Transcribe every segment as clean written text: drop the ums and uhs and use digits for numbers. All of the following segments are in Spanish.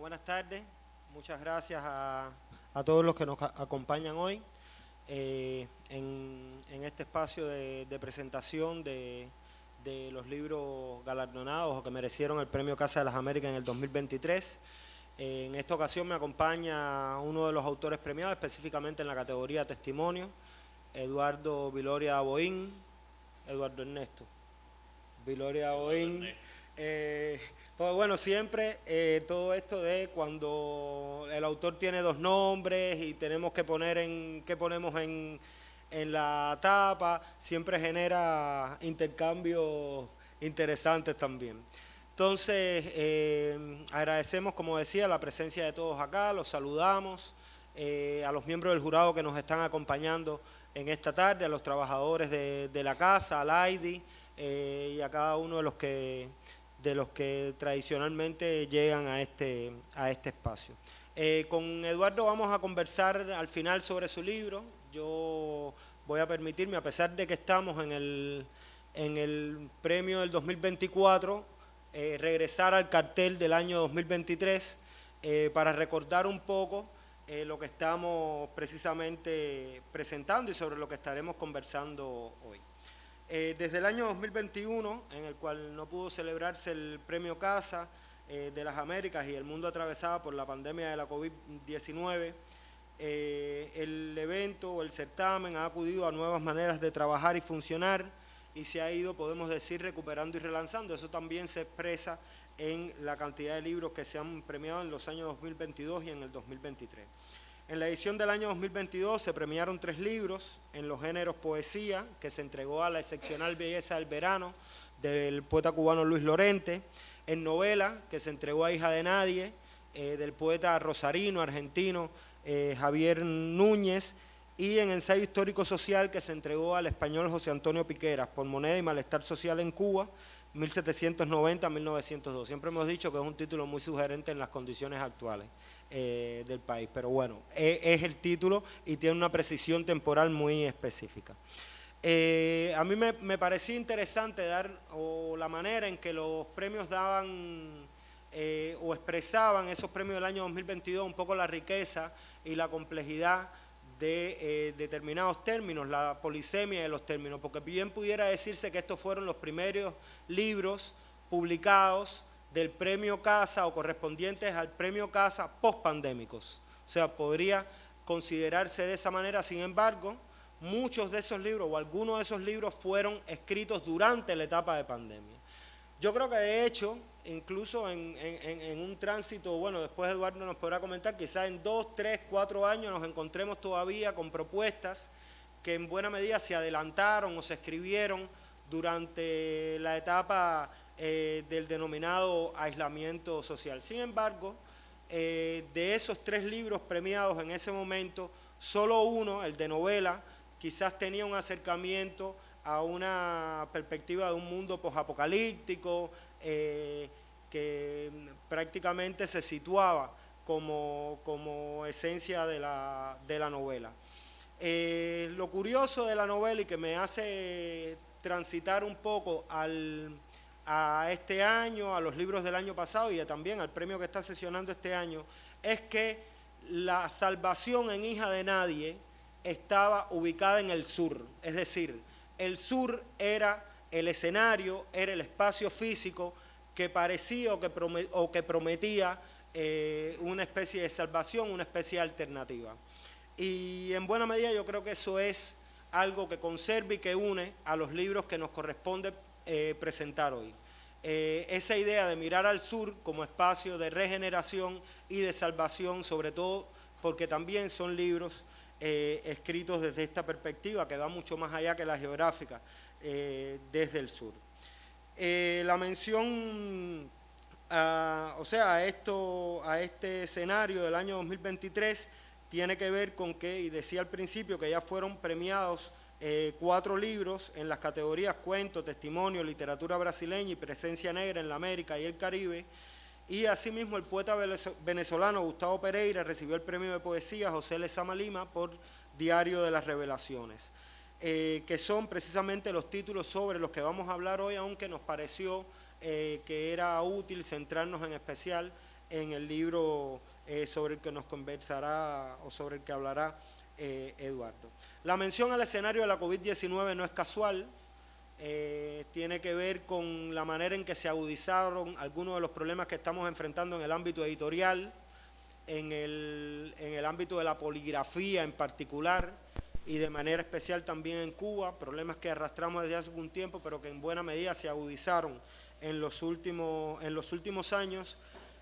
buenas tardes. Muchas gracias a todos los que nos acompañan hoy en este espacio de presentación de los libros galardonados o que merecieron el Premio Casa de las Américas en el 2023. En esta ocasión me acompaña uno de los autores premiados, específicamente en la categoría Testimonio, Eduardo Viloria Boín, Eduardo Ernesto Viloria Boín. Pues bueno, siempre todo esto de cuando el autor tiene dos nombres y tenemos que poner qué ponemos en la tapa, siempre genera intercambios interesantes también. Entonces, agradecemos, como decía, la presencia de todos acá, los saludamos, a los miembros del jurado que nos están acompañando en esta tarde, a los trabajadores de la casa, al AIDI, y a cada uno de los que tradicionalmente llegan a este espacio. Con Eduardo vamos a conversar al final sobre su libro. Yo voy a permitirme, a pesar de que estamos en el premio del 2024, regresar al cartel del año 2023 para recordar un poco lo que estamos precisamente presentando y sobre lo que estaremos conversando hoy. Desde el año 2021, en el cual no pudo celebrarse el Premio Casa de las Américas y el mundo atravesado por la pandemia de la COVID-19, el evento o el certamen ha acudido a nuevas maneras de trabajar y funcionar y se ha ido, podemos decir, recuperando y relanzando. Eso también se expresa en la cantidad de libros que se han premiado en los años 2022 y en el 2023. En la edición del año 2022 se premiaron 3 libros en los géneros poesía, que se entregó a La excepcional belleza del verano, del poeta cubano Luis Lorente, en novela, que se entregó a Hija de nadie, del poeta rosarino, argentino, Javier Núñez, y en ensayo histórico social, que se entregó al español José Antonio Piqueras, Por moneda y malestar social en Cuba, 1790-1902. Siempre hemos dicho que es un título muy sugerente en las condiciones actuales del país, pero bueno, es el título y tiene una precisión temporal muy específica. A mí me parecía interesante la manera en que los premios daban o expresaban esos premios del año 2022 un poco la riqueza y la complejidad de determinados términos, la polisemia de los términos, porque bien pudiera decirse que estos fueron los primeros libros publicados del Premio Casa o correspondientes al Premio Casa post-pandémicos. O sea, podría considerarse de esa manera. Sin embargo, muchos de esos libros o algunos de esos libros fueron escritos durante la etapa de pandemia. Yo creo que de hecho, incluso en un tránsito, bueno, después Eduardo nos podrá comentar, quizás en 2, 3, 4 años nos encontremos todavía con propuestas que en buena medida se adelantaron o se escribieron durante la etapa del denominado aislamiento social. Sin embargo, de esos 3 libros premiados en ese momento, solo uno, el de novela, quizás tenía un acercamiento a una perspectiva de un mundo posapocalíptico que prácticamente se situaba como esencia de la novela. Lo curioso de la novela y que me hace transitar un poco a este año, a los libros del año pasado y también al premio que está sesionando este año, es que la salvación en Hija de nadie estaba ubicada en el sur, es decir, el sur era el escenario, era el espacio físico que parecía o que prometía una especie de salvación, una especie de alternativa. Y en buena medida yo creo que eso es algo que conserva y que une a los libros que nos corresponde presentar hoy. Esa idea de mirar al sur como espacio de regeneración y de salvación, sobre todo porque también son libros escritos desde esta perspectiva que va mucho más allá que la geográfica, desde el sur. La mención a este escenario del año 2023 tiene que ver con que, y decía al principio que ya fueron premiados 4 libros en las categorías cuento, testimonio, literatura brasileña y presencia negra en la América y el Caribe, y asimismo el poeta venezolano Gustavo Pereira recibió el premio de poesía José Lezama Lima por Diario de las Revelaciones, que son precisamente los títulos sobre los que vamos a hablar hoy, aunque nos pareció que era útil centrarnos en especial en el libro sobre el que nos conversará o sobre el que hablará Eduardo. La mención al escenario de la COVID-19 no es casual, tiene que ver con la manera en que se agudizaron algunos de los problemas que estamos enfrentando en el ámbito editorial, en el ámbito de la poligrafía en particular, y de manera especial también en Cuba, problemas que arrastramos desde hace algún tiempo, pero que en buena medida se agudizaron en los últimos años,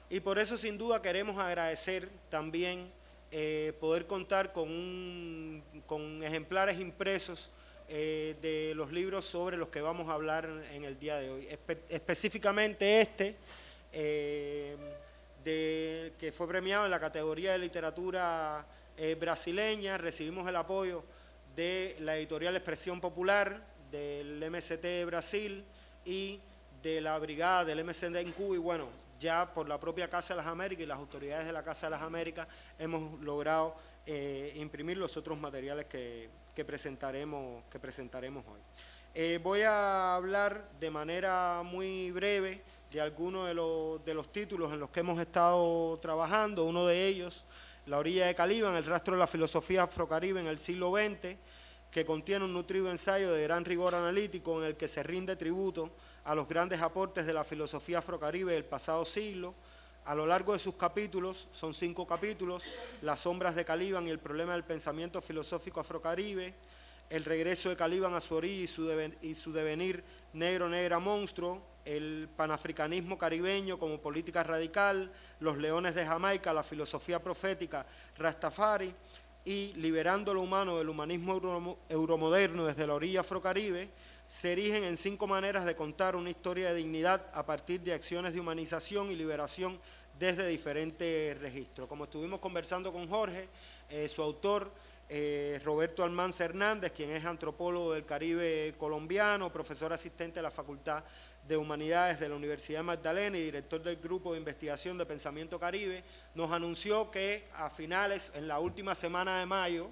y por eso sin duda queremos agradecer también poder contar con ejemplares impresos de los libros sobre los que vamos a hablar en el día de hoy. Específicamente que fue premiado en la categoría de literatura brasileña. Recibimos el apoyo de la editorial Expresión Popular, del MST de Brasil y de la brigada del MST en Cuba, y bueno, ya por la propia Casa de las Américas y las autoridades de la Casa de las Américas hemos logrado imprimir los otros materiales que presentaremos hoy. Voy a hablar de manera muy breve de algunos de los títulos en los que hemos estado trabajando. Uno de ellos, La orilla de Caliban, el rastro de la filosofía afrocaribe en el siglo XX, que contiene un nutrido ensayo de gran rigor analítico en el que se rinde tributo a los grandes aportes de la filosofía afrocaribe del pasado siglo. A lo largo de sus capítulos, son 5 capítulos, Las sombras de Caliban y el problema del pensamiento filosófico afrocaribe, El regreso de Caliban a su orilla y su devenir negro, negra, monstruo, el panafricanismo caribeño como política radical, Los leones de Jamaica, la filosofía profética Rastafari, y Liberando lo humano del humanismo euromoderno desde la orilla afrocaribe, se erigen en 5 maneras de contar una historia de dignidad a partir de acciones de humanización y liberación desde diferentes registros. Como estuvimos conversando con Jorge, su autor, Roberto Almanza Hernández, quien es antropólogo del Caribe colombiano, profesor asistente de la Facultad de Humanidades de la Universidad de Magdalena y director del Grupo de Investigación de Pensamiento Caribe, nos anunció que a finales, en la última semana de mayo,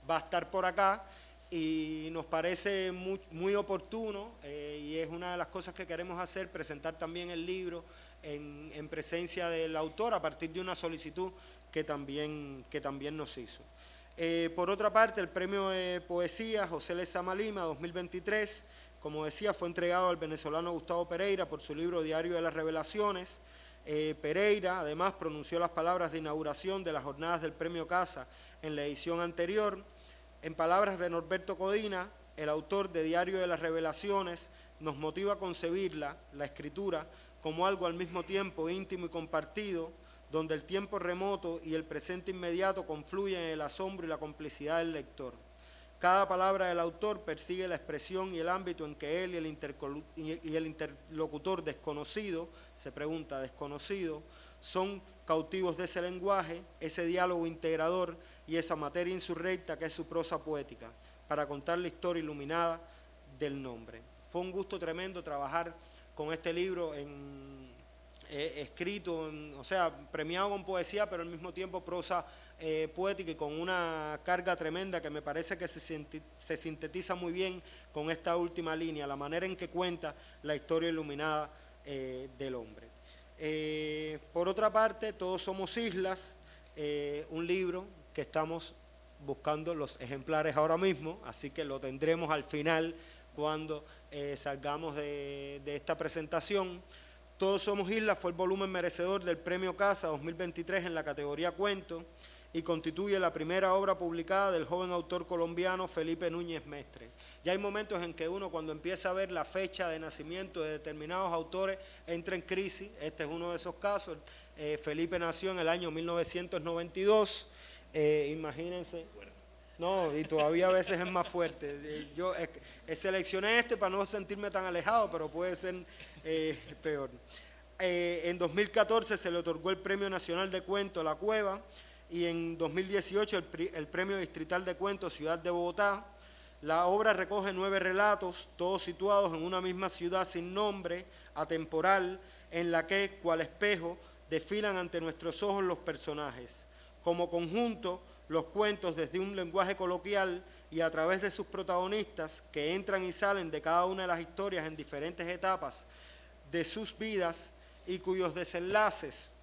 va a estar por acá, y nos parece muy oportuno, y es una de las cosas que queremos hacer, presentar también el libro en presencia del autor a partir de una solicitud que también nos hizo. Por otra parte, el premio de poesía José Lezama Lima 2023, como decía, fue entregado al venezolano Gustavo Pereira por su libro Diario de las Revelaciones. Pereira además pronunció las palabras de inauguración de las jornadas del premio Casa en la edición anterior. En palabras de Norberto Codina, el autor de Diario de las Revelaciones, nos motiva a concebir la escritura como algo al mismo tiempo íntimo y compartido, donde el tiempo remoto y el presente inmediato confluyen en el asombro y la complicidad del lector. Cada palabra del autor persigue la expresión y el ámbito en que él y el interlocutor desconocido, se pregunta desconocido, son cautivos de ese lenguaje, ese diálogo integrador y esa materia insurrecta que es su prosa poética, para contar la historia iluminada del nombre. Fue un gusto tremendo trabajar con este libro escrito, o sea, premiado con poesía, pero al mismo tiempo prosa poética y con una carga tremenda que me parece que se sintetiza muy bien con esta última línea, la manera en que cuenta la historia iluminada del hombre. Por otra parte, Todos somos islas, un libro que estamos buscando los ejemplares ahora mismo, así que lo tendremos al final cuando salgamos de esta presentación. Todos somos islas fue el volumen merecedor del Premio Casa 2023 en la categoría Cuento y constituye la primera obra publicada del joven autor colombiano Felipe Núñez Mestre. Ya hay momentos en que uno, cuando empieza a ver la fecha de nacimiento de determinados autores, entra en crisis. Este es uno de esos casos. Felipe nació en el año 1992, imagínense. No, y todavía a veces es más fuerte. Yo seleccioné para no sentirme tan alejado, pero puede ser peor. En 2014 se le otorgó el Premio Nacional de Cuento La Cueva y en 2018 el Premio Distrital de Cuento Ciudad de Bogotá. La obra recoge 9 relatos, todos situados en una misma ciudad sin nombre, atemporal, en la que, cual espejo, desfilan ante nuestros ojos los personajes. Como conjunto, los cuentos desde un lenguaje coloquial y a través de sus protagonistas que entran y salen de cada una de las historias en diferentes etapas de sus vidas y cuyos desenlaces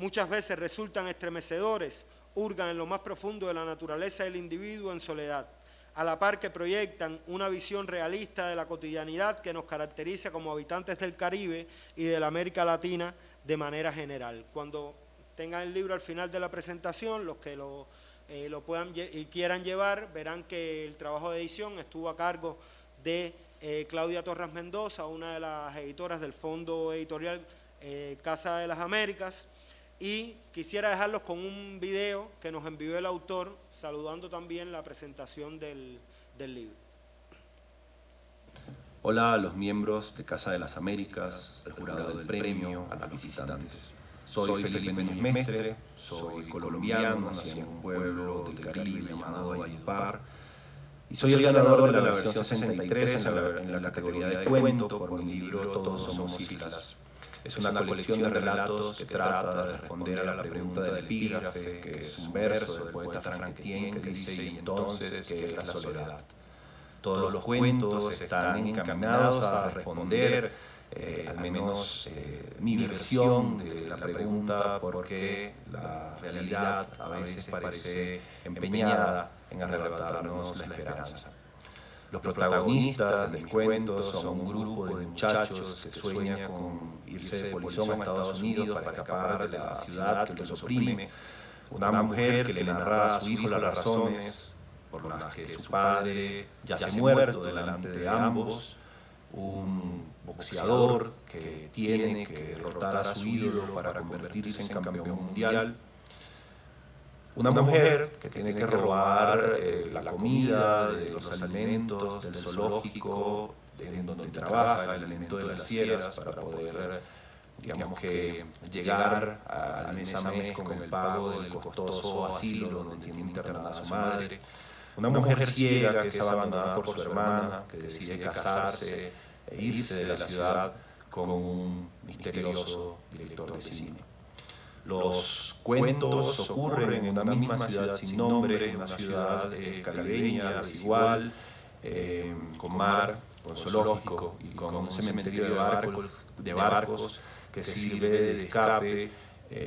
muchas veces resultan estremecedores, hurgan en lo más profundo de la naturaleza del individuo en soledad, a la par que proyectan una visión realista de la cotidianidad que nos caracteriza como habitantes del Caribe y de la América Latina de manera general. Cuando tengan el libro al final de la presentación, los que lo puedan y quieran llevar, verán que el trabajo de edición estuvo a cargo de Claudia Torres Mendoza, una de las editoras del Fondo Editorial Casa de las Américas, y quisiera dejarlos con un video que nos envió el autor, saludando también la presentación del libro. Hola a los miembros de Casa de las Américas, al jurado del premio, a los visitantes. Soy Felipe Núñez Mestre, soy colombiano, nací en un pueblo del Caribe llamado Valledupar, y soy el ganador de la versión 63 en la categoría de cuento por mi libro Todos somos islas. Es una colección de relatos que trata de responder a la pregunta del epígrafe, que es un verso del poeta Frank Etienne que dice: "Y entonces, ¿qué es la soledad?". Todos los cuentos están encaminados a responder, al menos mi versión de la pregunta, por qué la realidad a veces parece empeñada en arrebatarnos la esperanza. Los protagonistas de mis cuentos son un grupo de muchachos que sueña con irse de polizón a Estados Unidos para escapar de la ciudad que los oprime, una mujer que le narra a su hijo las razones por las que su padre yace muerto delante de ambos, un boxeador que tiene que derrotar a su ídolo para convertirse en campeón mundial, una mujer que tiene que robar la comida de los alimentos del zoológico en donde trabaja, el alimento de las fieras, para poder, digamos que, llegar al mes a mes con el pago del costoso asilo donde tiene internada a su madre. Una mujer ciega que es abandonada por su hermana, que decide casarse e irse de la ciudad con un misterioso director de cine. Los cuentos ocurren en una misma ciudad sin nombre, una ciudad caribeña, desigual, con mar, con zoológico y con un cementerio de barcos que sirve de escape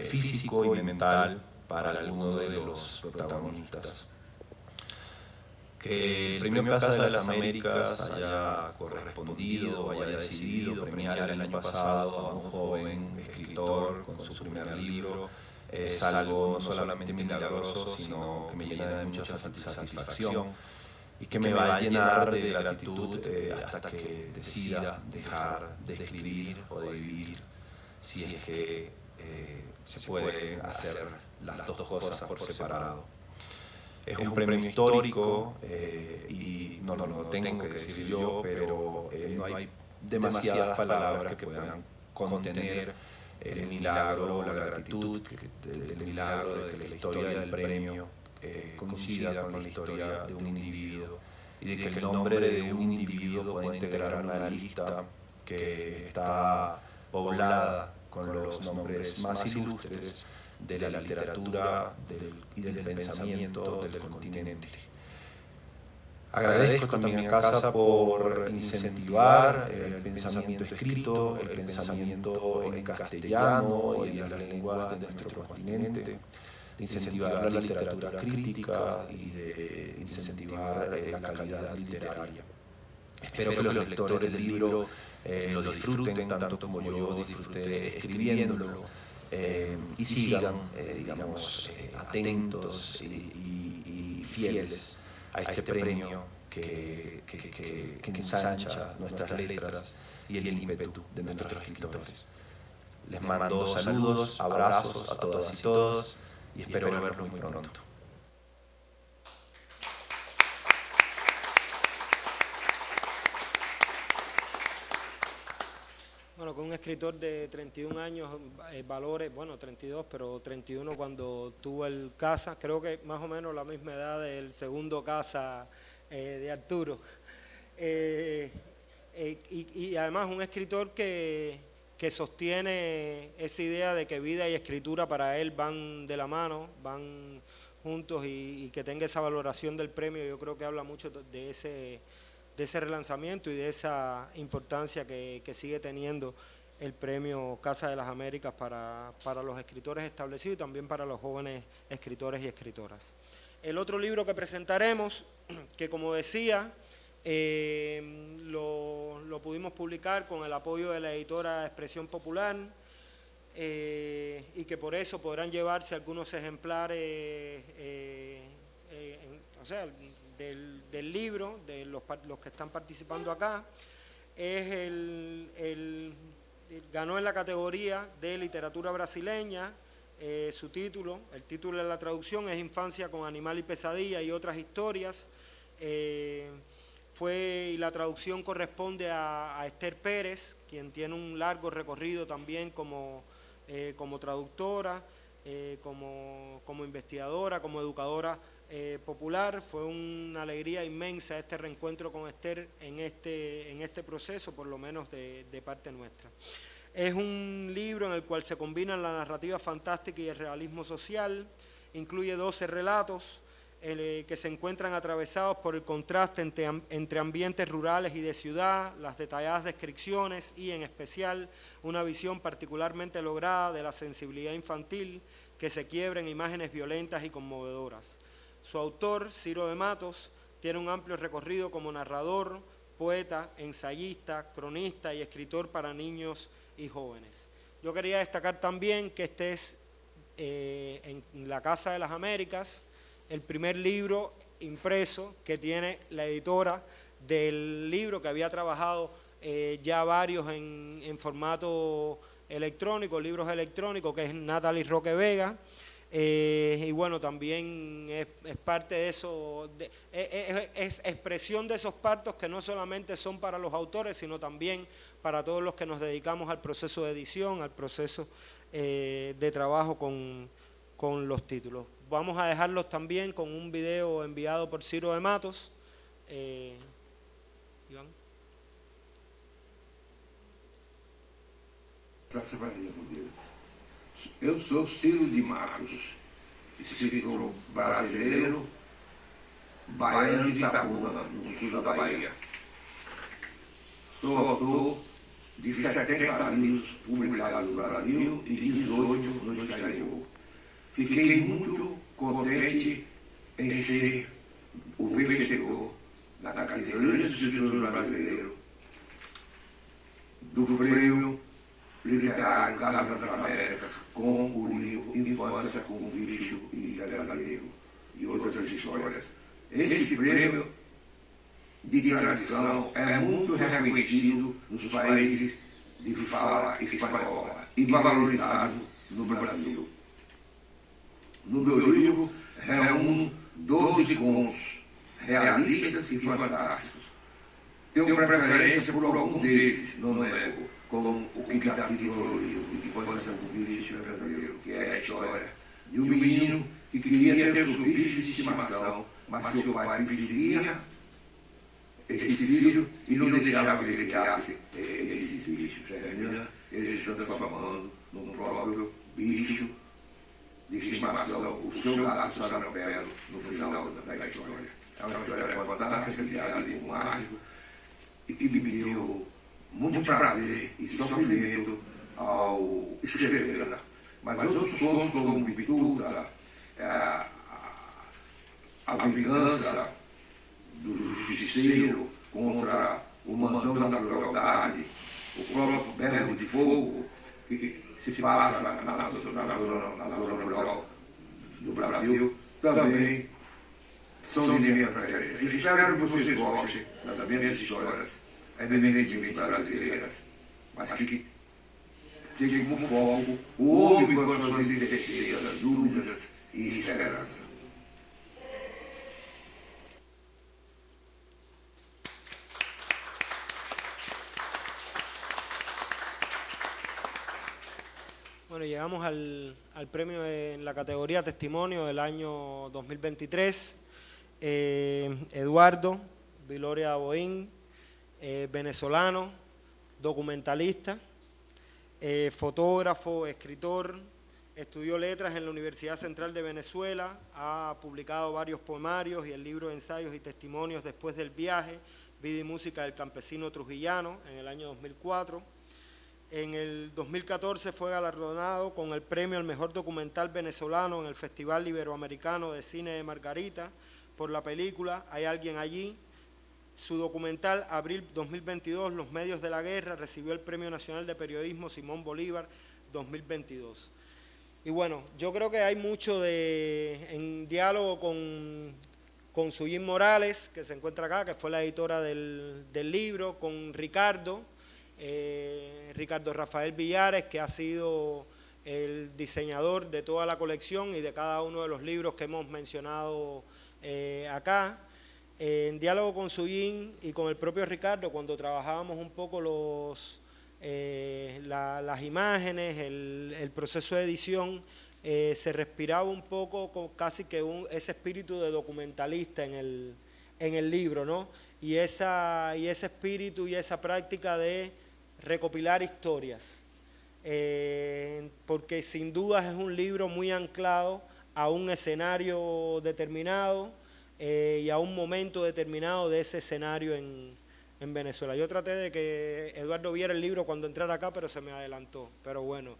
físico y mental para alguno de los protagonistas. Que el Premio Casa de las Américas haya correspondido, haya decidido premiar el año pasado a un joven escritor con su primer libro, es algo no solamente milagroso, sino que me llena de mucha satisfacción y que me va a llenar de gratitud hasta que decida dejar de escribir o de vivir, si es que se puede hacer las dos cosas por separado. Es un premio histórico y no lo tengo que decir yo, pero no hay demasiadas palabras que puedan contener el milagro, la gratitud, el milagro de que la historia del premio coincida con la historia de un individuo y de que el nombre de un individuo pueda integrar una lista que está poblada con los nombres más ilustres de la literatura y del pensamiento del continente. Agradezco también a Casa por incentivar el pensamiento escrito, el pensamiento en castellano y en las lenguas de nuestro continente, de incentivar la literatura crítica y de incentivar la calidad literaria. Espero que los lectores del libro lo disfruten tanto como yo disfruté escribiéndolo. Y sigan, digamos, atentos y fieles a este premio que ensancha nuestras letras y el ímpetu de nuestros escritores. Les mando saludos, abrazos a todas y todos y espero verlos muy pronto. Bueno, con un escritor de 31 años, valores, bueno, 32, pero 31 cuando tuvo el Casa, creo que más o menos la misma edad del segundo Casa de Arturo. Y además un escritor que sostiene esa idea de que vida y escritura para él van de la mano, van juntos y que tenga esa valoración del premio, yo creo que habla mucho de ese relanzamiento y de esa importancia que sigue teniendo el premio Casa de las Américas para los escritores establecidos y también para los jóvenes escritores y escritoras. El otro libro que presentaremos, que como decía, lo pudimos publicar con el apoyo de la editora Expresión Popular, y que por eso podrán llevarse algunos ejemplares o sea, del libro, de los que están participando acá. Ganó en la categoría de literatura brasileña. Su título, el título de la traducción es Infancia con animal y pesadilla y otras historias. Y la traducción corresponde a Esther Pérez, quien tiene un largo recorrido también como traductora, como investigadora, como educadora popular. Fue una alegría inmensa este reencuentro con Esther en este proceso, por lo menos de parte nuestra. Es un libro en el cual se combinan la narrativa fantástica y el realismo social. Incluye 12 relatos que se encuentran atravesados por el contraste entre ambientes rurales y de ciudad, las detalladas descripciones y, en especial, una visión particularmente lograda de la sensibilidad infantil que se quiebra en imágenes violentas y conmovedoras. Su autor, Ciro de Matos, tiene un amplio recorrido como narrador, poeta, ensayista, cronista y escritor para niños y jóvenes. Yo quería destacar también que este es en la Casa de las Américas el primer libro impreso que tiene la editora del libro, que había trabajado ya varios en formato electrónico, libros electrónicos, que es Natalie Roque Vega. Y bueno, también es parte de eso, es expresión de esos partos que no solamente son para los autores, sino también para todos los que nos dedicamos al proceso de edición, al proceso de trabajo con los títulos. Vamos a dejarlos también con un video enviado por Ciro de Matos. Iván. Eu sou Ciro de Matos, escritor brasileiro, baiano de Itabuna, no sul da Bahia. Sou autor de 70 livros publicados no Brasil e 18 no exterior. Fiquei muito contente em ser o vencedor na categoria de escritor brasileiro do prêmio literário Casa das Américas, com o livro Infância com Bicho e Pesadelo e outras histórias. Esse prêmio de tradição é muito reconhecido nos países de fala espanhola e valorizado no Brasil. No meu livro, reúno 12 contos realistas e fantásticos. Tenho preferência por algum deles, não nego, como o que dá título ao livro, Infância com Bicho e Pesadelo, que é a história de um menino que queria ter os bichos de estimação, mas seu pai perseguia esse filho e não deixava que ele criasse esses bichos. Termina ele se transformando num próprio bicho de estimação, o seu gato Sarampelo, no final da história. É uma história fantástica, de mágico, e que me deu muito prazer e sofrimento ao escrevê-la. Mas outros contos, como Pituta, a vingança do justiceiro contra o mandão da crueldade, o próprio Berro de Fogo, que se passa na zona rural do Brasil, também são de minha preferência. Espero que vocês gostem das minhas histórias eminentemente brasileiras, mas que tenham como foco o homem com as suas incertezas, dúvidas e esperança. Bueno, llegamos al premio en la categoría Testimonio del año 2023. Eduardo Viloria Boín, venezolano, documentalista, fotógrafo, escritor, estudió letras en la Universidad Central de Venezuela, ha publicado varios poemarios y el libro de ensayos y testimonios Después del viaje, vida y música del campesino trujillano en el año 2004. En el 2014 fue galardonado con el premio al mejor documental venezolano en el Festival Iberoamericano de Cine de Margarita por la película Hay alguien allí. Su documental, Abril 2022, Los medios de la guerra, recibió el Premio Nacional de Periodismo Simón Bolívar 2022. Y bueno, yo creo que hay mucho en diálogo con Suyín Morales, que se encuentra acá, que fue la editora del libro, con Ricardo Rafael Villares, que ha sido el diseñador de toda la colección y de cada uno de los libros que hemos mencionado acá. En diálogo con Suyín y con el propio Ricardo, cuando trabajábamos un poco las imágenes, el proceso de edición, se respiraba un poco casi que ese espíritu de documentalista en el libro, ¿no? Y ese espíritu y esa práctica de recopilar historias, porque sin dudas es un libro muy anclado a un escenario determinado y a un momento determinado de ese escenario en Venezuela. Yo traté de que Eduardo viera el libro cuando entrara acá, pero se me adelantó, pero bueno,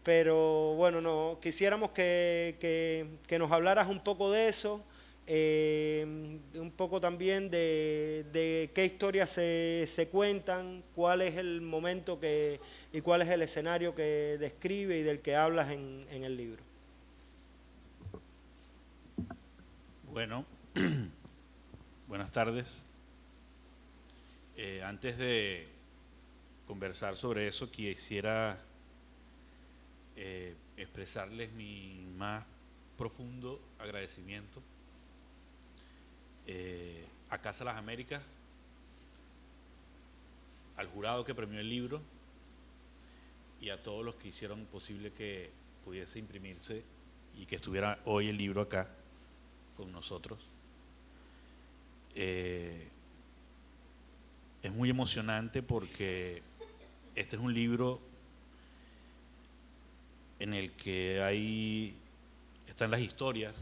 pero bueno, no, quisiéramos que nos hablaras un poco de eso, un poco también de qué historias se cuentan, cuál es el momento y cuál es el escenario que describe y del que hablas en el libro. Bueno, buenas tardes. Antes de conversar sobre eso, quisiera expresarles mi más profundo agradecimiento a Casa Las Américas, al jurado que premió el libro y a todos los que hicieron posible que pudiese imprimirse y que estuviera hoy el libro acá con nosotros. Es muy emocionante porque este es un libro en el que están las historias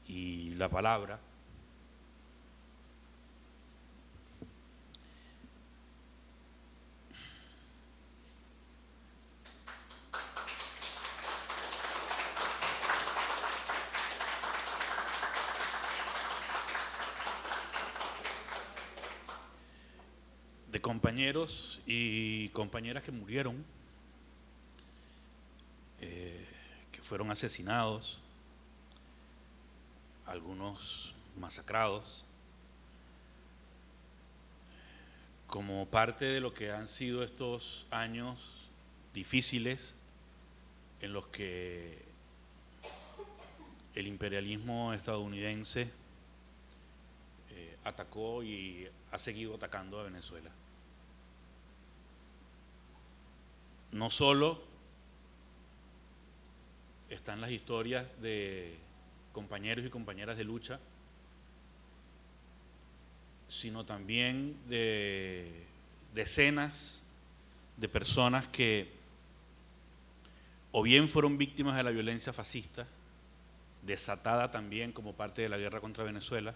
y la palabra. De compañeros y compañeras que murieron, que fueron asesinados, algunos masacrados, como parte de lo que han sido estos años difíciles en los que el imperialismo estadounidense atacó y ha seguido atacando a Venezuela. No solo están las historias de compañeros y compañeras de lucha, sino también de decenas de personas que o bien fueron víctimas de la violencia fascista, desatada también como parte de la guerra contra Venezuela,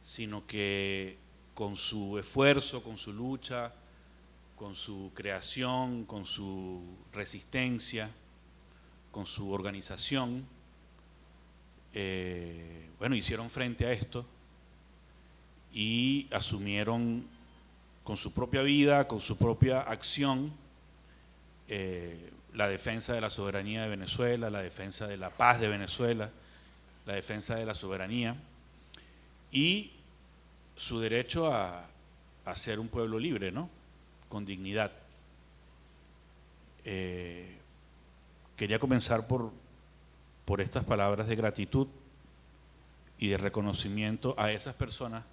sino que con su esfuerzo, con su lucha, con su creación, con su resistencia, con su organización, hicieron frente a esto y asumieron con su propia vida, con su propia acción, la defensa de la soberanía de Venezuela, la defensa de la paz de Venezuela, la defensa de la soberanía y su derecho a ser un pueblo libre, ¿no? Con dignidad. Quería comenzar por estas palabras de gratitud y de reconocimiento a esas personas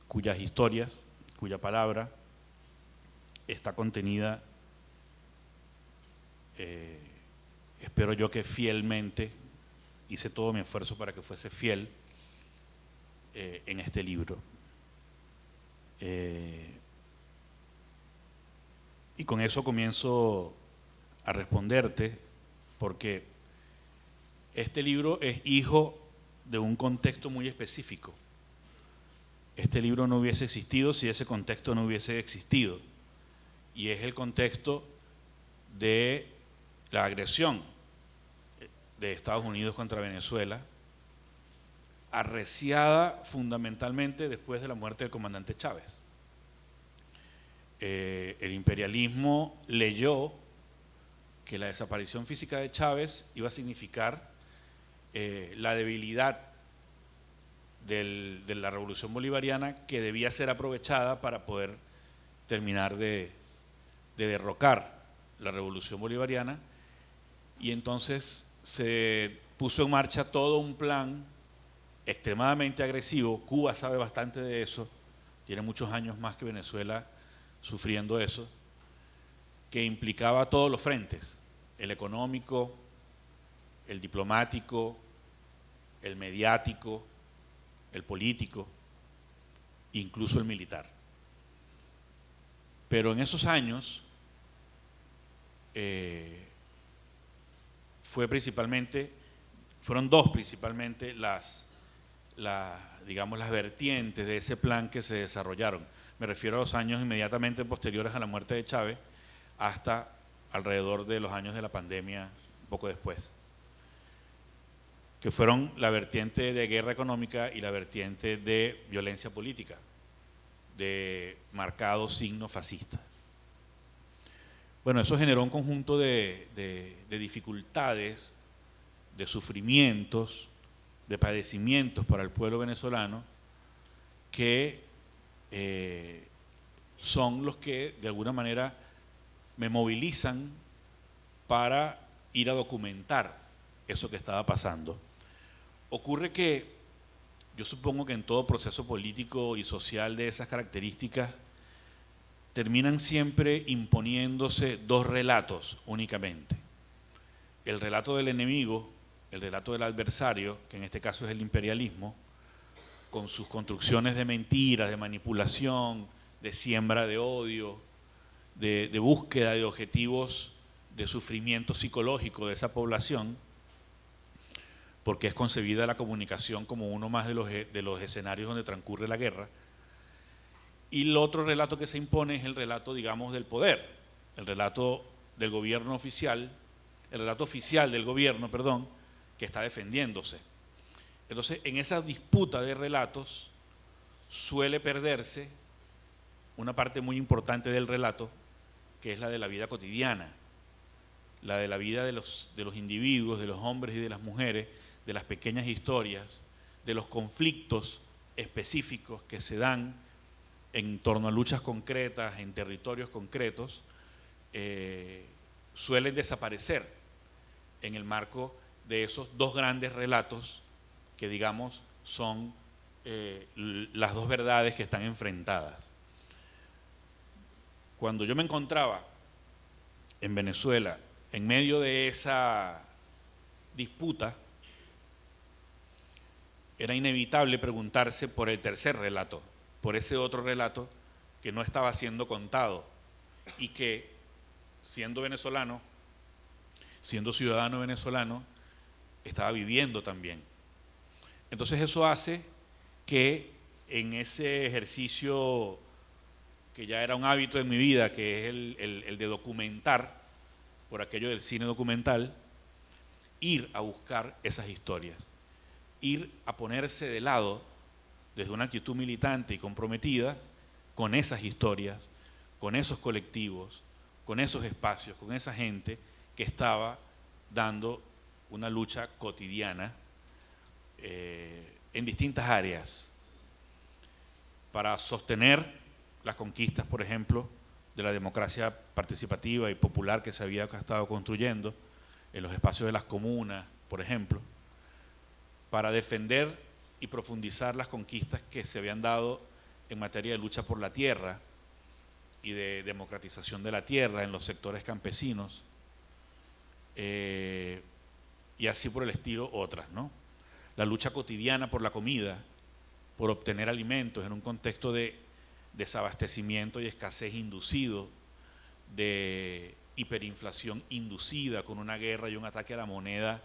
cuyas historias, cuya palabra está contenida, espero yo que fielmente, hice todo mi esfuerzo para que fuese fiel en este libro. Y con eso comienzo a responderte, porque este libro es hijo de un contexto muy específico. este libro no hubiese existido si ese contexto no hubiese existido. Y es el contexto de la agresión de Estados Unidos contra Venezuela, arreciada fundamentalmente después de la muerte del comandante Chávez. El imperialismo leyó que la desaparición física de Chávez iba a significar la debilidad de la revolución bolivariana, que debía ser aprovechada para poder terminar de derrocar la revolución bolivariana, y entonces se puso en marcha todo un plan extremadamente agresivo. Cuba sabe bastante de eso, tiene muchos años más que Venezuela sufriendo eso, que implicaba todos los frentes: el económico, el diplomático, el mediático, el político, incluso el militar. Pero en esos años fueron dos principalmente las vertientes de ese plan que se desarrollaron. Me refiero a los años inmediatamente posteriores a la muerte de Chávez hasta alrededor de los años de la pandemia, un poco después, que fueron la vertiente de guerra económica y la vertiente de violencia política, de marcado signo fascista. Bueno, eso generó un conjunto de dificultades, de sufrimientos, de padecimientos para el pueblo venezolano, que son los que de alguna manera me movilizan para ir a documentar eso que estaba pasando. Ocurre que yo supongo que en todo proceso político y social de esas características terminan siempre imponiéndose dos relatos únicamente: el relato del enemigo, el relato del adversario, que en este caso es el imperialismo, con sus construcciones de mentiras, de manipulación, de siembra de odio, de búsqueda de objetivos de sufrimiento psicológico de esa población, porque es concebida la comunicación como uno más de los escenarios donde transcurre la guerra. Y el otro relato que se impone es el relato, digamos, del poder, el relato del gobierno oficial, el relato oficial del gobierno, perdón, que está defendiéndose. Entonces, en esa disputa de relatos suele perderse una parte muy importante del relato, que es la de la vida cotidiana, la de la vida de los individuos, de los hombres y de las mujeres, de las pequeñas historias, de los conflictos específicos que se dan en torno a luchas concretas, en territorios concretos, suelen desaparecer en el marco de esos dos grandes relatos que, digamos, son las dos verdades que están enfrentadas. Cuando yo me encontraba en Venezuela, en medio de esa disputa, era inevitable preguntarse por el tercer relato, por ese otro relato que no estaba siendo contado y que, siendo venezolano, siendo ciudadano venezolano, estaba viviendo también. Entonces eso hace que en ese ejercicio que ya era un hábito en mi vida, que es el de documentar, por aquello del cine documental, ir a buscar esas historias, ir a ponerse de lado desde una actitud militante y comprometida con esas historias, con esos colectivos, con esos espacios, con esa gente que estaba dando una lucha cotidiana en distintas áreas para sostener las conquistas, por ejemplo, de la democracia participativa y popular que se había estado construyendo en los espacios de las comunas, por ejemplo, para defender y profundizar las conquistas que se habían dado en materia de lucha por la tierra y de democratización de la tierra en los sectores campesinos, y así por el estilo otras, ¿no? La lucha cotidiana por la comida, por obtener alimentos en un contexto de desabastecimiento y escasez inducido, de hiperinflación inducida con una guerra y un ataque a la moneda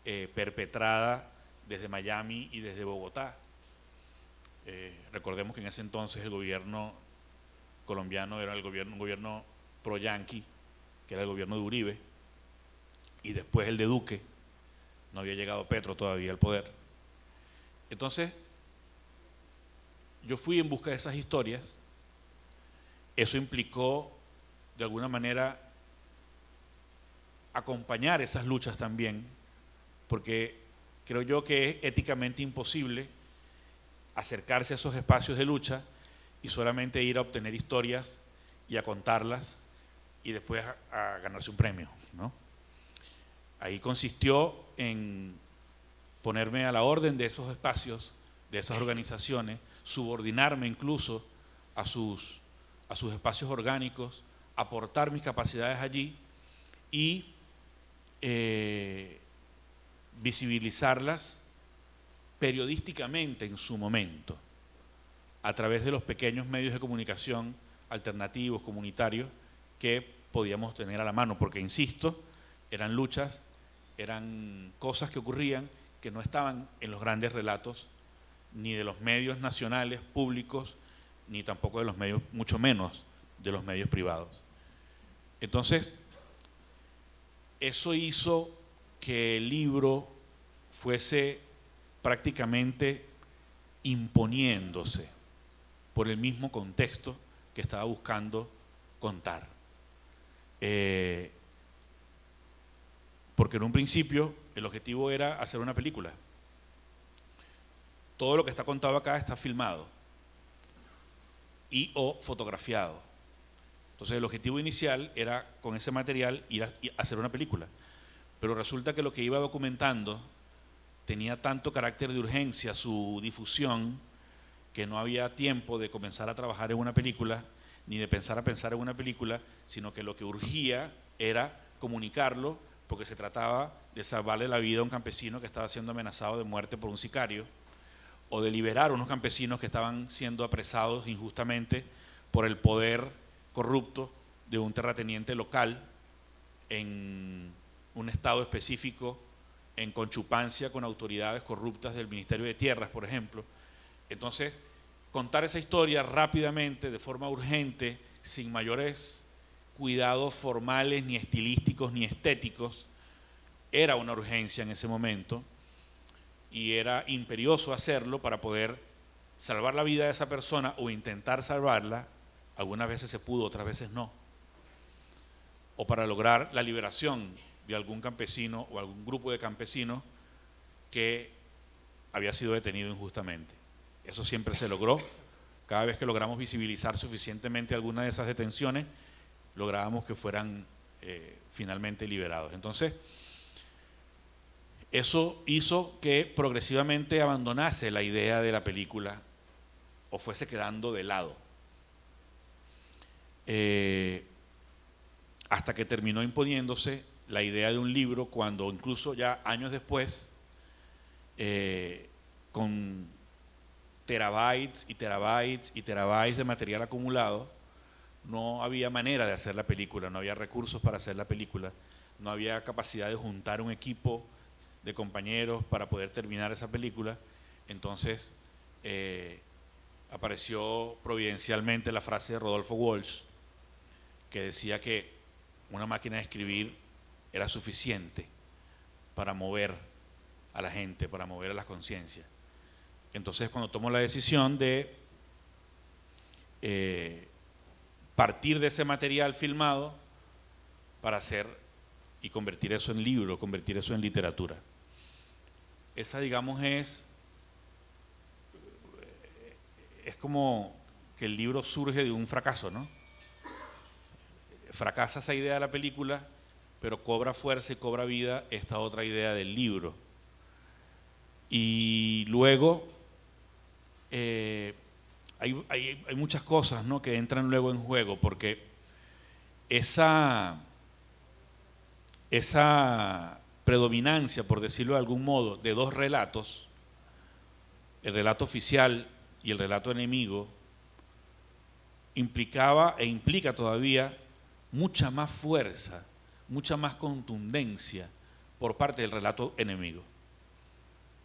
perpetrada desde Miami y desde Bogotá. Recordemos que en ese entonces el gobierno colombiano era un gobierno pro-yanqui, que era el gobierno de Uribe, y después el de Duque. No había llegado Petro todavía al poder. Entonces, yo fui en busca de esas historias. Eso implicó, de alguna manera, acompañar esas luchas también, porque creo yo que es éticamente imposible acercarse a esos espacios de lucha y solamente ir a obtener historias y a contarlas y después a ganarse un premio, ¿no? Ahí consistió en ponerme a la orden de esos espacios, de esas organizaciones, subordinarme incluso a sus espacios orgánicos, aportar mis capacidades allí y visibilizarlas periodísticamente en su momento, a través de los pequeños medios de comunicación alternativos, comunitarios, que podíamos tener a la mano, porque insisto, eran luchas, eran cosas que ocurrían que no estaban en los grandes relatos, ni de los medios nacionales, públicos, ni tampoco de los medios, mucho menos de los medios privados. Entonces, eso hizo que el libro fuese prácticamente imponiéndose por el mismo contexto que estaba buscando contar. Porque en un principio el objetivo era hacer una película. Todo lo que está contado acá está filmado y o fotografiado. Entonces el objetivo inicial era con ese material ir a hacer una película. Pero resulta que lo que iba documentando tenía tanto carácter de urgencia, su difusión, que no había tiempo de comenzar a trabajar en una película, ni de pensar en una película, sino que lo que urgía era comunicarlo, porque se trataba de salvarle la vida a un campesino que estaba siendo amenazado de muerte por un sicario, o de liberar a unos campesinos que estaban siendo apresados injustamente por el poder corrupto de un terrateniente local en un estado específico, en conchupancia con autoridades corruptas del Ministerio de Tierras, por ejemplo. Entonces, contar esa historia rápidamente, de forma urgente, sin mayores cuidados formales, ni estilísticos, ni estéticos, era una urgencia en ese momento y era imperioso hacerlo para poder salvar la vida de esa persona o intentar salvarla. Algunas veces se pudo, otras veces no. O para lograr la liberación de algún campesino o algún grupo de campesinos que había sido detenido injustamente. Eso siempre se logró. Cada vez que logramos visibilizar suficientemente alguna de esas detenciones, lográbamos que fueran finalmente liberados. Entonces, eso hizo que progresivamente abandonase la idea de la película o fuese quedando de lado. Hasta que terminó imponiéndose la idea de un libro, cuando incluso ya años después, con terabytes y terabytes y terabytes de material acumulado, no había manera de hacer la película, no había recursos para hacer la película, no había capacidad de juntar un equipo de compañeros para poder terminar esa película. Entonces apareció providencialmente la frase de Rodolfo Walsh, que decía que una máquina de escribir era suficiente para mover a la gente, para mover a las conciencias. Entonces, cuando tomó la decisión de partir de ese material filmado para hacer y convertir eso en libro, convertir eso en literatura. Esa, digamos, es como que el libro surge de un fracaso, ¿no? Fracasa esa idea de la película, pero cobra fuerza y cobra vida esta otra idea del libro. Y luego hay muchas cosas, ¿no?, que entran luego en juego, porque esa predominancia, por decirlo de algún modo, de dos relatos, el relato oficial y el relato enemigo, implicaba e implica todavía mucha más fuerza, mucha más contundencia por parte del relato enemigo,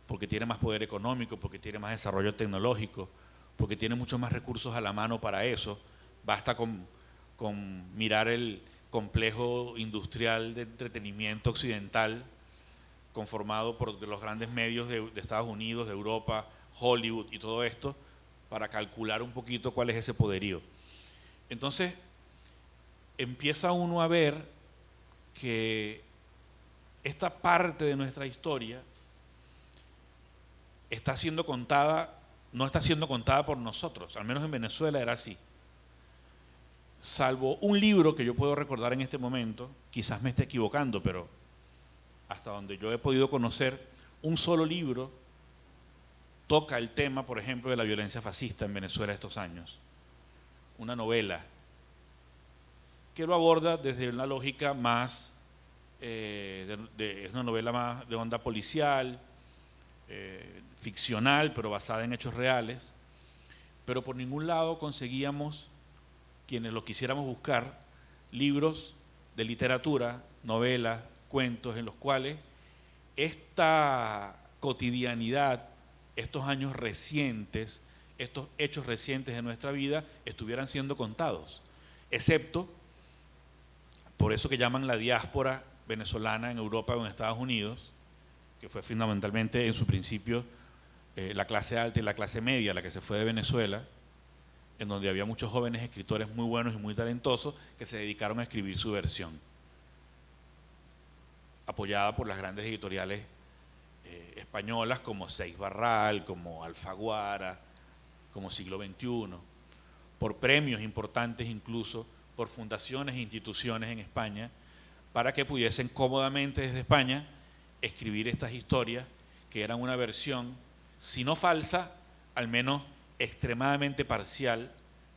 porque tiene más poder económico, porque tiene más desarrollo tecnológico, porque tiene muchos más recursos a la mano para eso. Basta con mirar el complejo industrial de entretenimiento occidental conformado por los grandes medios de Estados Unidos, de Europa, Hollywood y todo esto, para calcular un poquito cuál es ese poderío. Entonces, empieza uno a ver que esta parte de nuestra historia está siendo contada, no está siendo contada por nosotros, al menos en Venezuela era así. Salvo un libro que yo puedo recordar en este momento, quizás me esté equivocando, pero hasta donde yo he podido conocer, un solo libro toca el tema, por ejemplo, de la violencia fascista en Venezuela estos años. Una novela que lo aborda desde una lógica más, es una novela más de onda policial, ficcional, pero basada en hechos reales, pero por ningún lado conseguíamos, quienes lo quisiéramos buscar, libros de literatura, novelas, cuentos en los cuales esta cotidianidad, estos años recientes, estos hechos recientes de nuestra vida estuvieran siendo contados, excepto por eso que llaman la diáspora venezolana en Europa o en Estados Unidos, que fue fundamentalmente en su principio la clase alta y la clase media la que se fue de Venezuela, en donde había muchos jóvenes escritores muy buenos y muy talentosos que se dedicaron a escribir su versión, apoyada por las grandes editoriales españolas como Seix Barral, como Alfaguara, como Siglo XXI, por premios importantes incluso, por fundaciones e instituciones en España, para que pudiesen cómodamente desde España escribir estas historias que eran una versión, si no falsa, al menos extremadamente parcial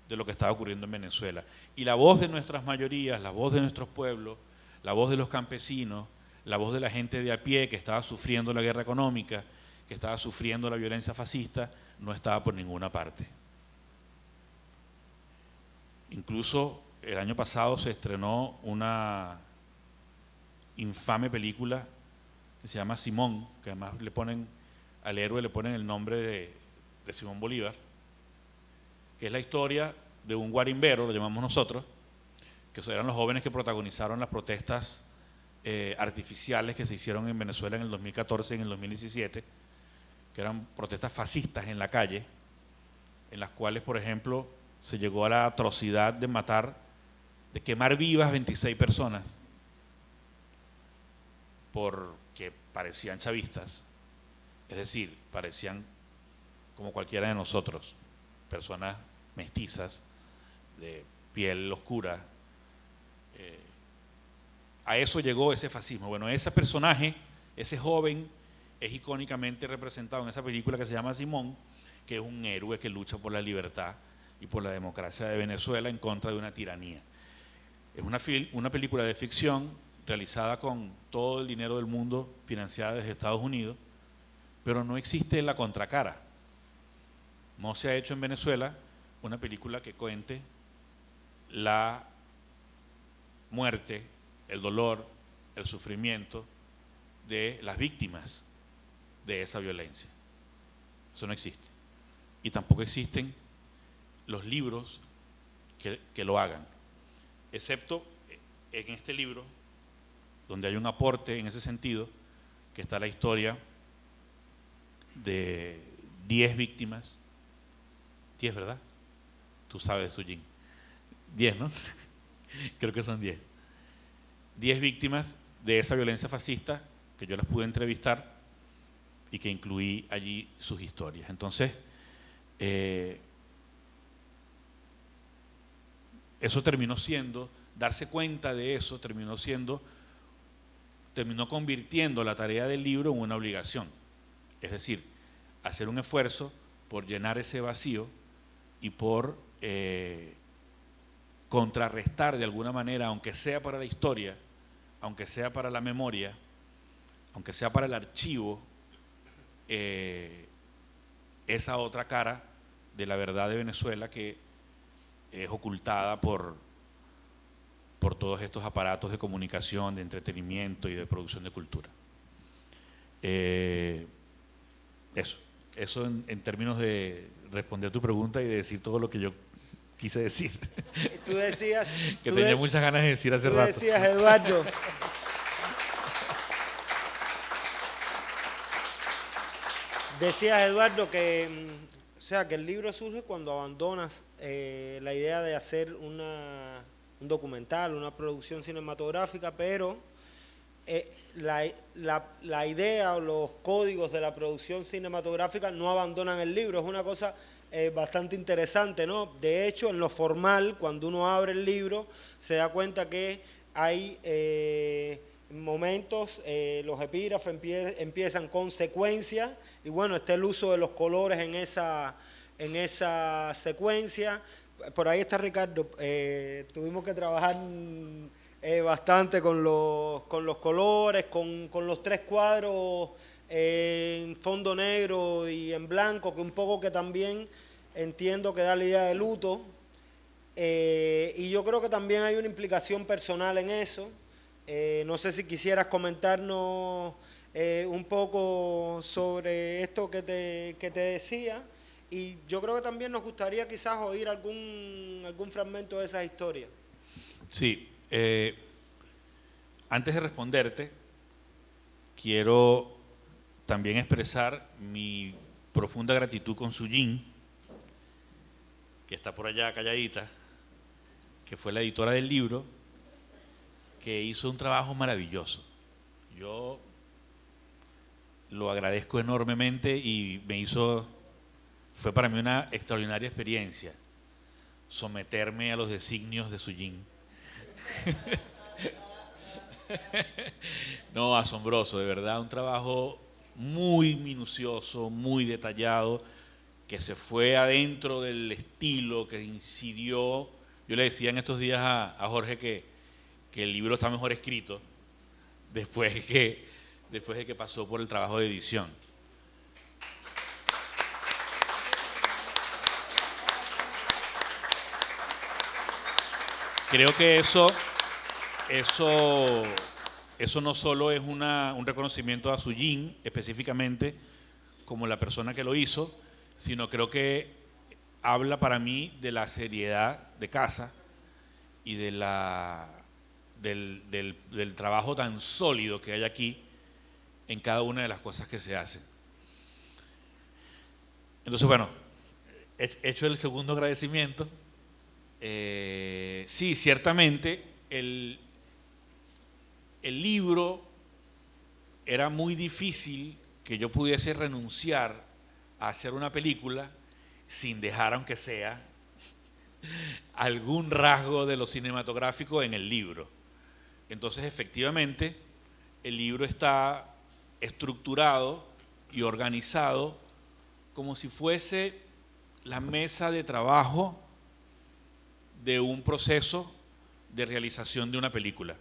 de lo que estaba ocurriendo en Venezuela. Y la voz de nuestras mayorías, la voz de nuestros pueblos, la voz de los campesinos, la voz de la gente de a pie que estaba sufriendo la guerra económica, que estaba sufriendo la violencia fascista, no estaba por ninguna parte. Incluso el año pasado se estrenó una infame película que se llama Simón, que además le ponen al héroe le ponen el nombre de Simón Bolívar, que es la historia de un guarimbero, lo llamamos nosotros, que eran los jóvenes que protagonizaron las protestas artificiales que se hicieron en Venezuela en el 2014 y en el 2017, que eran protestas fascistas en la calle, en las cuales, por ejemplo, se llegó a la atrocidad de matar, de quemar vivas 26 personas, porque parecían chavistas, es decir, parecían como cualquiera de nosotros, personas mestizas, de piel oscura. A eso llegó ese fascismo. Bueno, ese personaje, ese joven, es icónicamente representado en esa película que se llama Simón, que es un héroe que lucha por la libertad y por la democracia de Venezuela en contra de una tiranía. Es una película de ficción realizada con todo el dinero del mundo, financiada desde Estados Unidos, pero no existe la contracara. No se ha hecho en Venezuela una película que cuente la muerte, el dolor, el sufrimiento de las víctimas de esa violencia. Eso no existe. Y tampoco existen los libros que lo hagan, excepto en este libro, donde hay un aporte en ese sentido, que está la historia de 10 víctimas. 10, ¿verdad? Tú sabes, Sujin. 10, ¿no? Creo que son 10. 10 víctimas de esa violencia fascista que yo las pude entrevistar y que incluí allí sus historias. Entonces, eso terminó siendo, darse cuenta de eso terminó convirtiendo la tarea del libro en una obligación. Es decir, hacer un esfuerzo por llenar ese vacío y por contrarrestar de alguna manera, aunque sea para la historia, aunque sea para la memoria, aunque sea para el archivo, esa otra cara de la verdad de Venezuela que es ocultada por todos estos aparatos de comunicación, de entretenimiento y de producción de cultura. Eso. Eso en términos de responder a tu pregunta y de decir todo lo que yo quise decir. Tú decías... que tenía muchas ganas de decir hace rato. Tú decías, Eduardo... Decías, Eduardo, que, o sea, que el libro surge cuando abandonas la idea de hacer un documental, una producción cinematográfica, pero la idea o los códigos de la producción cinematográfica no abandonan el libro. Es una cosa bastante interesante, ¿no? De hecho, en lo formal, cuando uno abre el libro, se da cuenta que hay... momentos, los epígrafes empiezan con secuencia y bueno, está el uso de los colores en esa secuencia. Por ahí está Ricardo, tuvimos que trabajar bastante con los colores, con los 3 cuadros en fondo negro y en blanco, que un poco que también entiendo que da la idea de luto, y yo creo que también hay una implicación personal en eso. No sé si quisieras comentarnos un poco sobre esto que te decía, y yo creo que también nos gustaría quizás oír algún fragmento de esa historia. Sí, antes de responderte, quiero también expresar mi profunda gratitud con Sujin, que está por allá calladita, que fue la editora del libro, que hizo un trabajo maravilloso. Yo lo agradezco enormemente y fue para mí una extraordinaria experiencia someterme a los designios de Sujin. No, asombroso, de verdad, un trabajo muy minucioso, muy detallado, que se fue adentro del estilo, que incidió. Yo le decía en estos días a Jorge que el libro está mejor escrito después de que pasó por el trabajo de edición. Creo que eso no solo es un reconocimiento a Sujin específicamente como la persona que lo hizo, sino creo que habla para mí de la seriedad de Casa y de del trabajo tan sólido que hay aquí en cada una de las cosas que se hacen. Entonces, bueno, hecho el segundo agradecimiento, sí, ciertamente el libro era muy difícil que yo pudiese renunciar a hacer una película sin dejar, aunque sea, algún rasgo de lo cinematográfico en el libro. Entonces, efectivamente, el libro está estructurado y organizado como si fuese la mesa de trabajo de un proceso de realización de una película.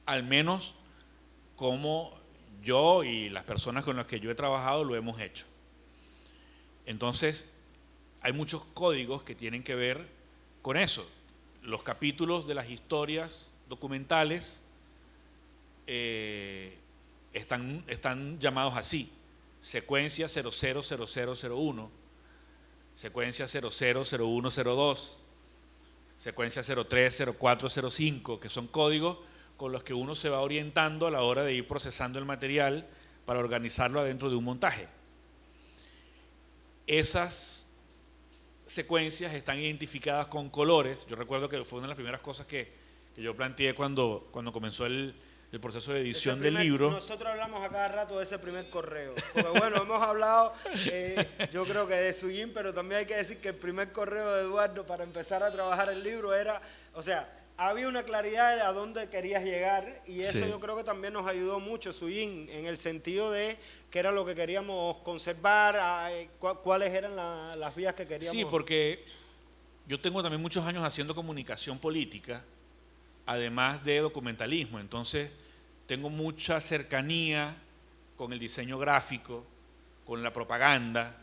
Al menos como yo y las personas con las que yo he trabajado lo hemos hecho. Entonces, hay muchos códigos que tienen que ver con eso. Los capítulos de las historias documentales están llamados así: secuencia 000001, secuencia 000102, secuencia 030405, que son códigos con los que uno se va orientando a la hora de ir procesando el material para organizarlo adentro de un montaje. Esas secuencias están identificadas con colores. Yo recuerdo que fue una de las primeras cosas que yo planteé cuando comenzó el proceso de edición del libro. Nosotros hablamos a cada rato de ese primer correo, porque bueno, hemos hablado yo creo que de Sujin, pero también hay que decir que el primer correo de Eduardo para empezar a trabajar el libro era, o sea, había una claridad de a dónde querías llegar, y eso sí, yo creo que también nos ayudó mucho Sujin, en el sentido de qué era lo que queríamos conservar, cuáles eran las vías que queríamos. Sí, porque yo tengo también muchos años haciendo comunicación política, además de documentalismo, entonces tengo mucha cercanía con el diseño gráfico, con la propaganda,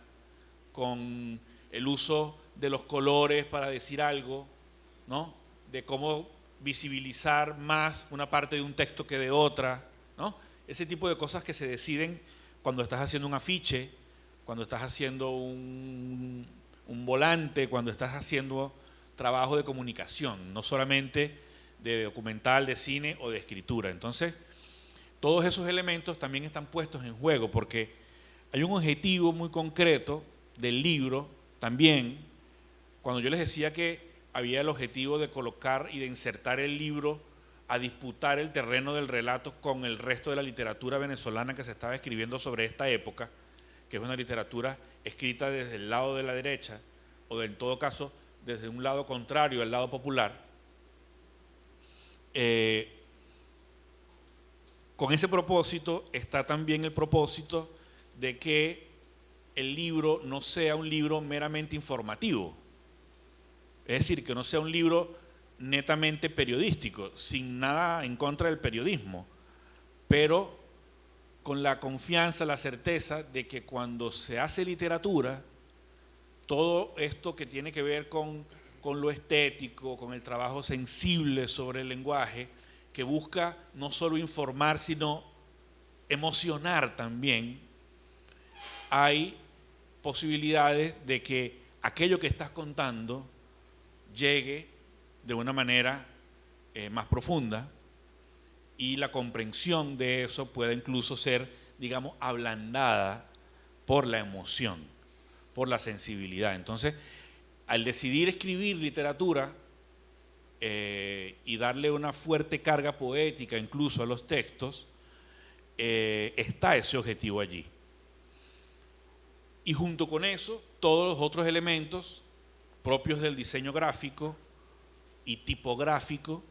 con el uso de los colores para decir algo, ¿no? De cómo visibilizar más una parte de un texto que de otra, ¿no? Ese tipo de cosas que se deciden cuando estás haciendo un afiche, cuando estás haciendo un volante, cuando estás haciendo trabajo de comunicación, no solamente de documental, de cine o de escritura. Entonces, todos esos elementos también están puestos en juego porque hay un objetivo muy concreto del libro también. Cuando yo les decía que había el objetivo de colocar y de insertar el libro a disputar el terreno del relato con el resto de la literatura venezolana que se estaba escribiendo sobre esta época, que es una literatura escrita desde el lado de la derecha, o en todo caso desde un lado contrario al lado popular, con ese propósito está también el propósito de que el libro no sea un libro meramente informativo, es decir, que no sea un libro netamente periodístico, sin nada en contra del periodismo, pero con la confianza, la certeza de que cuando se hace literatura, todo esto que tiene que ver con lo estético, con el trabajo sensible sobre el lenguaje, que busca no solo informar, sino emocionar también, hay posibilidades de que aquello que estás contando llegue de una manera más profunda y la comprensión de eso pueda incluso ser, digamos, ablandada por la emoción, por la sensibilidad. Entonces, al decidir escribir literatura y darle una fuerte carga poética incluso a los textos, está ese objetivo allí. Y junto con eso, todos los otros elementos propios del diseño gráfico y tipográfico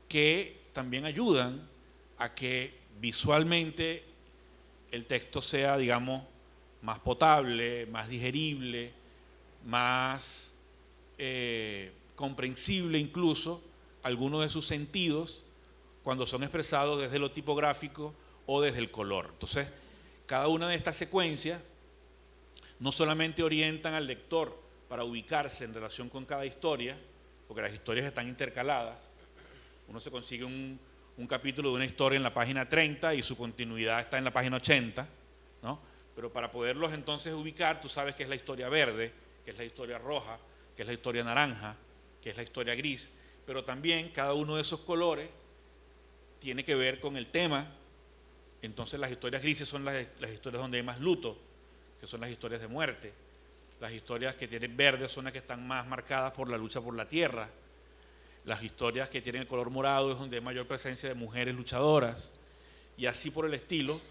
que también ayudan a que visualmente el texto sea, digamos, más potable, más digerible, más comprensible incluso algunos de sus sentidos cuando son expresados desde lo tipográfico o desde el color. Entonces, cada una de estas secuencias no solamente orientan al lector para ubicarse en relación con cada historia, porque las historias están intercaladas. Uno se consigue un capítulo de una historia en la página 30 y su continuidad está en la página 80, ¿no? Pero para poderlos entonces ubicar, tú sabes que es la historia verde, que es la historia roja, que es la historia naranja, que es la historia gris, pero también cada uno de esos colores tiene que ver con el tema. Entonces las historias grises son las historias donde hay más luto, que son las historias de muerte. Las historias que tienen verde son las que están más marcadas por la lucha por la tierra. Las historias que tienen el color morado es donde hay mayor presencia de mujeres luchadoras. Y así por el estilo,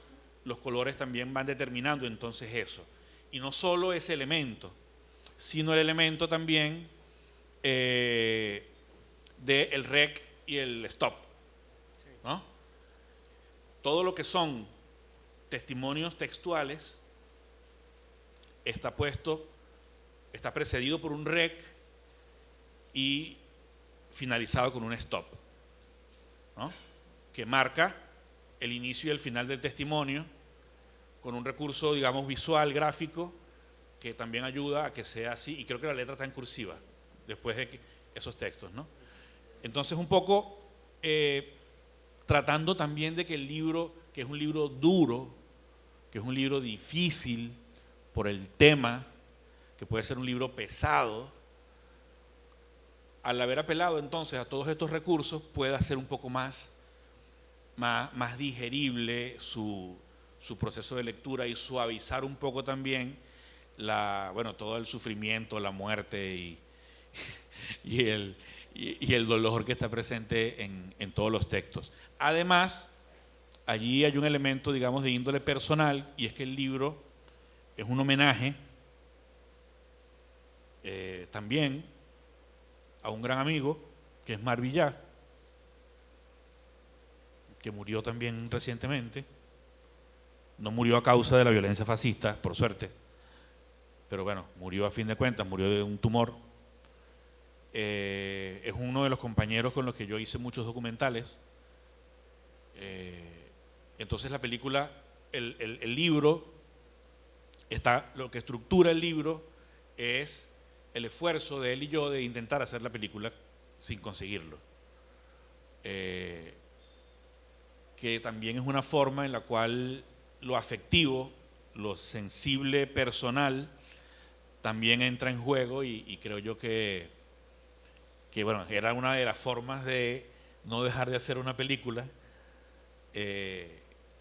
los colores también van determinando entonces eso. Y no solo ese elemento, sino el elemento también del rec y el stop, ¿no? Todo lo que son testimonios textuales está precedido por un rec y finalizado con un stop, ¿no? Que marca el inicio y el final del testimonio con un recurso, digamos, visual, gráfico, que también ayuda a que sea así, y creo que la letra está en cursiva después de esos textos, ¿no? Entonces, un poco tratando también de que el libro, que es un libro duro, que es un libro difícil por el tema, que puede ser un libro pesado, al haber apelado entonces a todos estos recursos, puede hacer un poco más digerible su proceso de lectura y suavizar un poco también todo el sufrimiento, la muerte y el dolor que está presente en todos los textos. Además, allí hay un elemento, digamos, de índole personal, y es que el libro es un homenaje también a un gran amigo, que es Mar Villá, que murió también recientemente. No murió a causa de la violencia fascista, por suerte, pero bueno, murió a fin de cuentas, murió de un tumor. Es uno de los compañeros con los que yo hice muchos documentales. Entonces la película, el libro, lo que estructura el libro es el esfuerzo de él y yo de intentar hacer la película sin conseguirlo. Que también es una forma en la cual lo afectivo lo sensible personal también entra en juego y creo yo que bueno, era una de las formas de no dejar de hacer una película,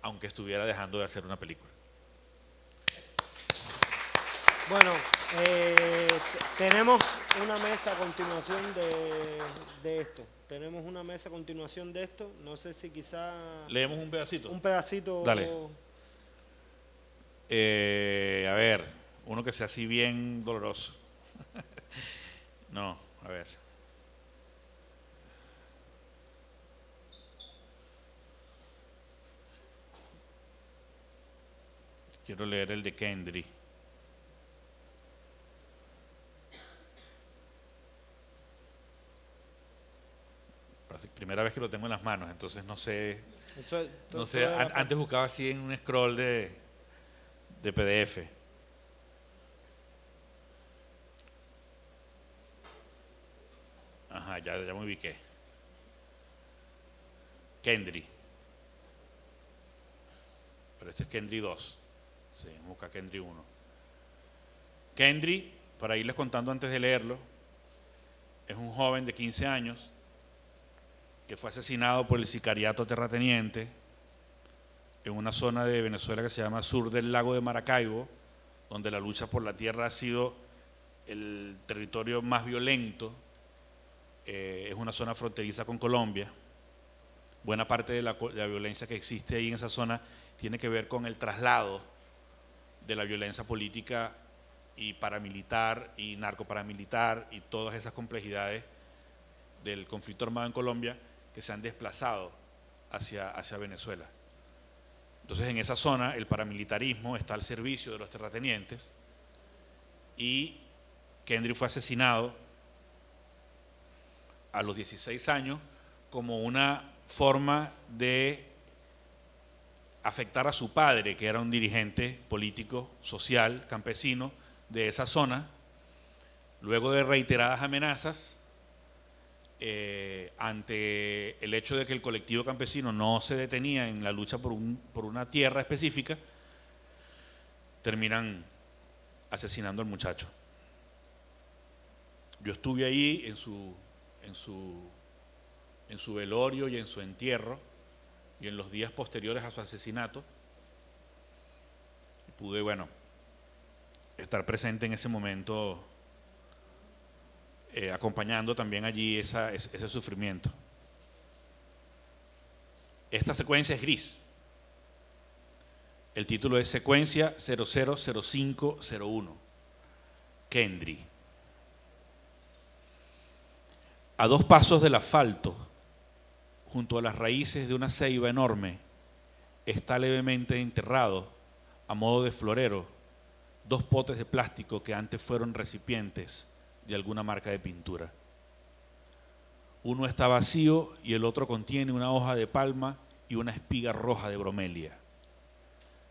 aunque estuviera dejando de hacer una película. Bueno, tenemos una mesa a continuación de esto. Tenemos una mesa a continuación de esto. No sé si quizá... ¿Leemos un pedacito? Un pedacito. Dale. A ver, uno que sea así bien doloroso. No, a ver. Quiero leer el de Kendry. Primera vez que lo tengo en las manos, entonces no sé. Antes buscaba así en un scroll de PDF. Ajá, ya me ubiqué. Kendry. Pero este es Kendry 2. Sí, vamos a buscar Kendry 1. Kendry, para irles contando antes de leerlo, es un joven de 15 años que fue asesinado por el sicariato terrateniente en una zona de Venezuela que se llama Sur del Lago de Maracaibo, donde la lucha por la tierra ha sido el territorio más violento. Es una zona fronteriza con Colombia. Buena parte de la violencia que existe ahí en esa zona tiene que ver con el traslado de la violencia política y paramilitar y narcoparamilitar y todas esas complejidades del conflicto armado en Colombia que se han desplazado hacia Venezuela. Entonces, en esa zona el paramilitarismo está al servicio de los terratenientes y Kendry fue asesinado a los 16 años como una forma de afectar a su padre, que era un dirigente político, social, campesino de esa zona. Luego de reiteradas amenazas, ante el hecho de que el colectivo campesino no se detenía en la lucha por una tierra específica, terminan asesinando al muchacho. Yo estuve ahí en su velorio y en su entierro y en los días posteriores a su asesinato, y pude, bueno, estar presente en ese momento, acompañando también allí ese sufrimiento. Esta secuencia es gris. El título es Secuencia 000501. Kendry. A 2 pasos del asfalto, junto a las raíces de una ceiba enorme, está levemente enterrado, a modo de florero, 2 potes de plástico que antes fueron recipientes de alguna marca de pintura. Uno está vacío y el otro contiene una hoja de palma y una espiga roja de bromelia.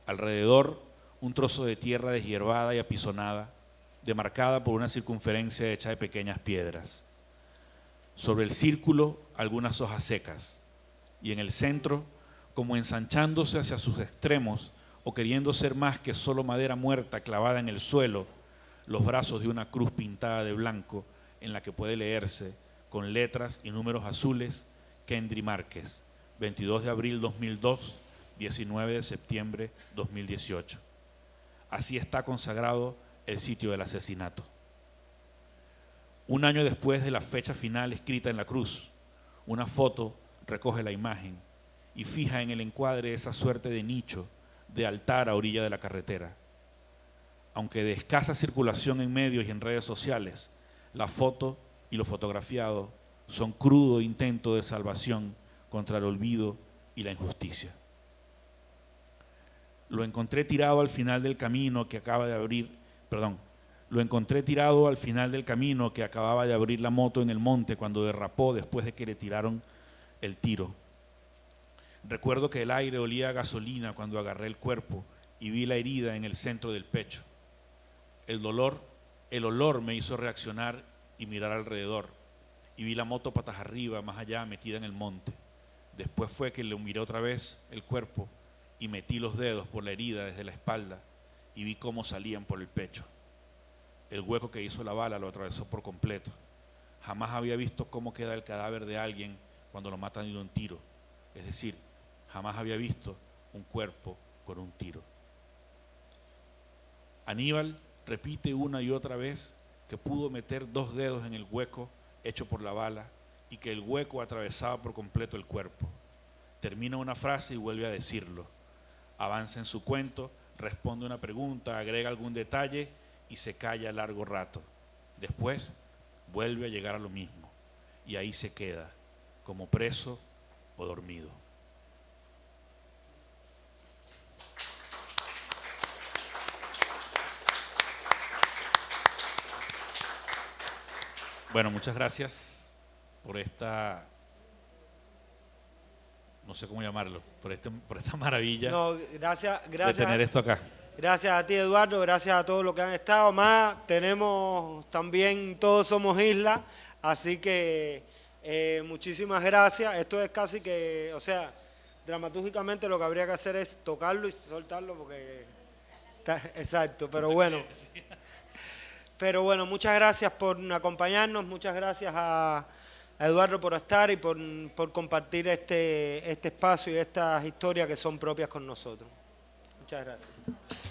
Alrededor, un trozo de tierra deshierbada y apisonada, demarcada por una circunferencia hecha de pequeñas piedras. Sobre el círculo, algunas hojas secas, y en el centro, como ensanchándose hacia sus extremos o queriendo ser más que solo madera muerta clavada en el suelo, los brazos de una cruz pintada de blanco en la que puede leerse, con letras y números azules, Kendry Márquez, 22 de abril 2002, 19 de septiembre 2018. Así está consagrado el sitio del asesinato. Un año después de la fecha final escrita en la cruz, una foto recoge la imagen y fija en el encuadre esa suerte de nicho, de altar a orilla de la carretera. Aunque de escasa circulación en medios y en redes sociales, la foto y lo fotografiado son crudo intento de salvación contra el olvido y la injusticia. Lo encontré tirado al final del camino que acababa de abrir la moto en el monte cuando derrapó después de que le tiraron el tiro. Recuerdo que el aire olía a gasolina cuando agarré el cuerpo y vi la herida en el centro del pecho. El olor me hizo reaccionar y mirar alrededor, y vi la moto patas arriba, más allá, metida en el monte. Después fue que le miré otra vez el cuerpo y metí los dedos por la herida desde la espalda y vi cómo salían por el pecho. El hueco que hizo la bala lo atravesó por completo. Jamás había visto cómo queda el cadáver de alguien cuando lo matan de un tiro. Es decir, jamás había visto un cuerpo con un tiro. Aníbal repite una y otra vez que pudo meter 2 dedos en el hueco hecho por la bala y que el hueco atravesaba por completo el cuerpo. Termina una frase y vuelve a decirlo. Avanza en su cuento, responde una pregunta, agrega algún detalle y se calla largo rato. Después vuelve a llegar a lo mismo y ahí se queda, como preso o dormido. Bueno, muchas gracias por esta, no sé cómo llamarlo, por esta maravilla de tener esto acá. Gracias a ti, Eduardo, gracias a todos los que han estado. Más, tenemos también Todos Somos Isla, así que muchísimas gracias. Esto es casi que, o sea, dramatúrgicamente lo que habría que hacer es tocarlo y soltarlo porque está, exacto, pero bueno. Pero bueno, muchas gracias por acompañarnos, muchas gracias a Eduardo por estar y por compartir este espacio y estas historias que son propias con nosotros. Muchas gracias.